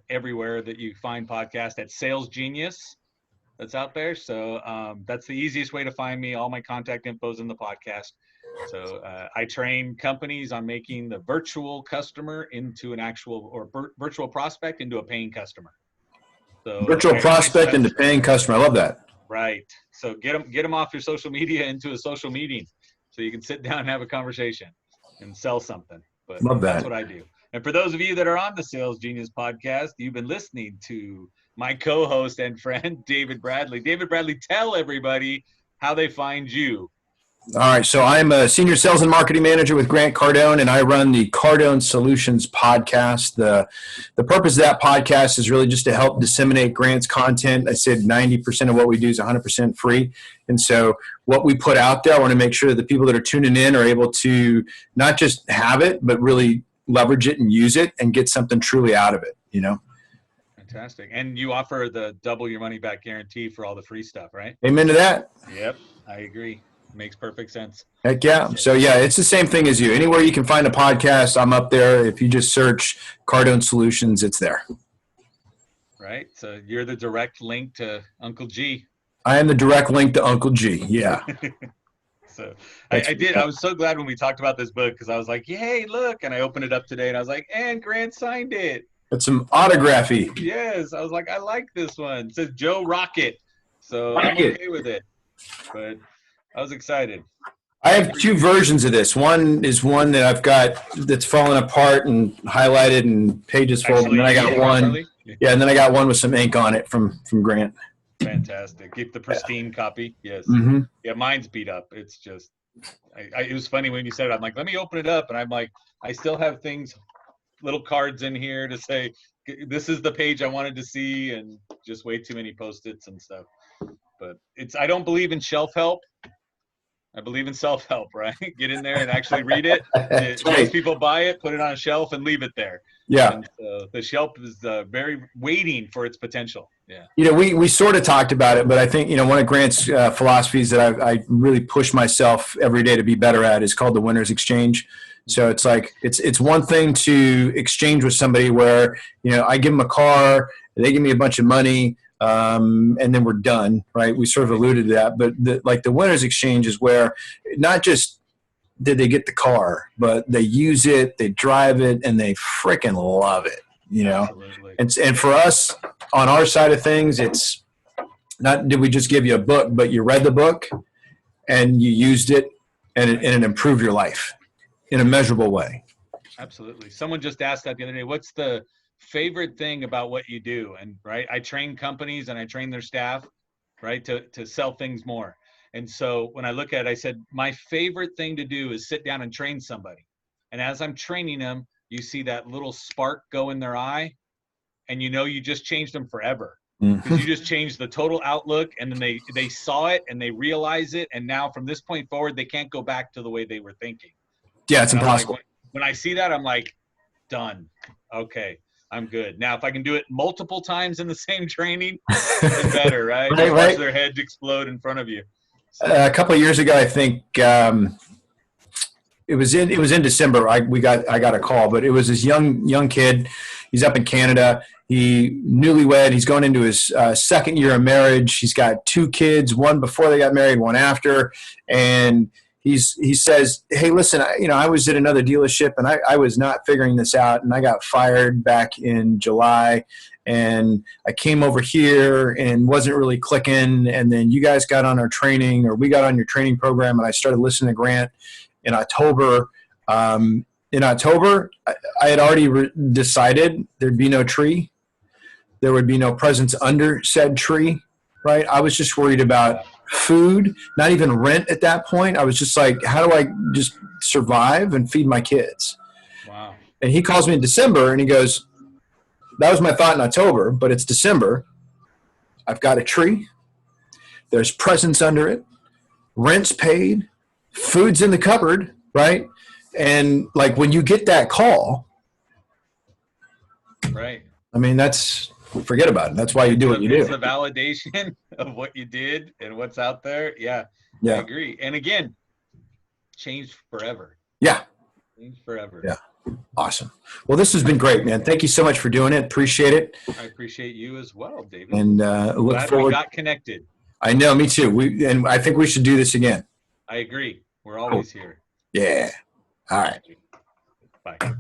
S2: everywhere that you find podcasts at Sales Genius. That's out there. So that's the easiest way to find me. All my contact info is in the podcast. So I train companies on making the virtual customer into an actual or virtual prospect into a paying customer. So
S1: virtual prospect into paying customer. I love that.
S2: Right. So get them off your social media into a social meeting so you can sit down and have a conversation and sell something. But
S1: love that.
S2: That's what I do. And for those of you that are on the Sales Genius podcast, you've been listening to my co-host and friend, David Bradley. David Bradley, tell everybody how they find you.
S1: All right. So I'm a senior sales and marketing manager with Grant Cardone, and I run the Cardone Solutions podcast. The purpose of that podcast is really just to help disseminate Grant's content. I said 90% of what we do is 100% free. And so what we put out there, I want to make sure that the people that are tuning in are able to not just have it, but really leverage it and use it and get something truly out of it, you know?
S2: Fantastic. And you offer the double your money back guarantee for all the free stuff, right?
S1: Amen to that.
S2: Yep. I agree. Makes perfect sense.
S1: Heck yeah. So yeah, it's the same thing as you. Anywhere you can find a podcast, I'm up there. If you just search Cardone Solutions, it's there.
S2: Right. So you're the direct link to Uncle G.
S1: I am the direct link to Uncle G. Yeah.
S2: So I was so glad when we talked about this book because I was like, yay, look. And I opened it up today and I was like, and Grant signed it.
S1: That's some autography.
S2: Yes. I was like, I like this one. It says Joe Rocket. So I'm okay with it. But I was excited.
S1: I have 2 versions of this. One is one that I've got that's fallen apart and highlighted and pages full. And then I got one. Yeah, and then I got one with some ink on it from Grant.
S2: Fantastic. Keep the pristine copy. Yes.
S1: Mm-hmm.
S2: Yeah, mine's beat up. It's just, it was funny when you said it. I'm like, let me open it up. And I'm like, I still have things, little cards in here to say, this is the page I wanted to see, and just way too many Post-its and stuff. But I don't believe in shelf help. I believe in self-help, right? Get in there and actually read it. Most people buy it, put it on a shelf, and leave it there.
S1: Yeah.
S2: And the shelf is very waiting for its potential. Yeah.
S1: You know, we sort of talked about it, but I think, you know, one of Grant's philosophies that I really push myself every day to be better at is called the winner's exchange. So it's like, it's one thing to exchange with somebody where, you know, I give them a car, they give me a bunch of money, and then we're done, right? We sort of alluded to that, but the winner's exchange is where not just did they get the car, but they use it, they drive it, and they freaking love it, you know?
S2: Absolutely.
S1: And for us, on our side of things, it's not did we just give you a book, but you read the book and you used it, and it improved your life in a measurable way.
S2: Absolutely. Someone just asked that the other day, what's the favorite thing about what you do? And right, I train companies and I train their staff, right, to sell things more. And so when I look at it, I said, my favorite thing to do is sit down and train somebody. And as I'm training them, you see that little spark go in their eye, and you know you just changed them forever. Because you just changed the total outlook, and then they saw it and they realize it, and now from this point forward, they can't go back to the way they were thinking.
S1: Yeah, it's impossible.
S2: Like, when I see that, I'm like, done. Okay, I'm good. Now, if I can do it multiple times in the same training, even better, right?
S1: Right.
S2: Watch their heads explode in front of you. So.
S1: A couple of years ago, I think it was in December. I got a call, but it was this young kid. He's up in Canada. He newlywed. He's going into his second year of marriage. He's got 2 kids, one before they got married, one after. And he says, hey, listen, I was at another dealership and I was not figuring this out. And I got fired back in July. And I came over here and wasn't really clicking. And then you guys got on our training, or we got on your training program, and I started listening to Grant in October. In October, I had already decided there'd be no tree. There would be no presence under said tree, right? I was just worried about food, not even rent at that point. I was just like, how do I just survive and feed my kids?
S2: Wow.
S1: And he calls me in December and he goes, that was my thought in October, but it's December. I've got a tree. There's presents under it. Rent's paid. Food's in the cupboard, right? And like when you get that call,
S2: right.
S1: I mean, forget about it. That's why you do what you do.
S2: It's the validation of what you did and what's out there. Yeah. I agree. And again, changed forever.
S1: Yeah.
S2: Changed forever.
S1: Yeah. Awesome. Well, this has been great, man. Thank you so much for doing it. Appreciate it.
S2: I appreciate you as well, David.
S1: And look
S2: Glad
S1: forward.
S2: we got connected.
S1: I know, me too. And I think we should do this again.
S2: I agree. We're always here.
S1: Yeah. All right.
S2: Bye.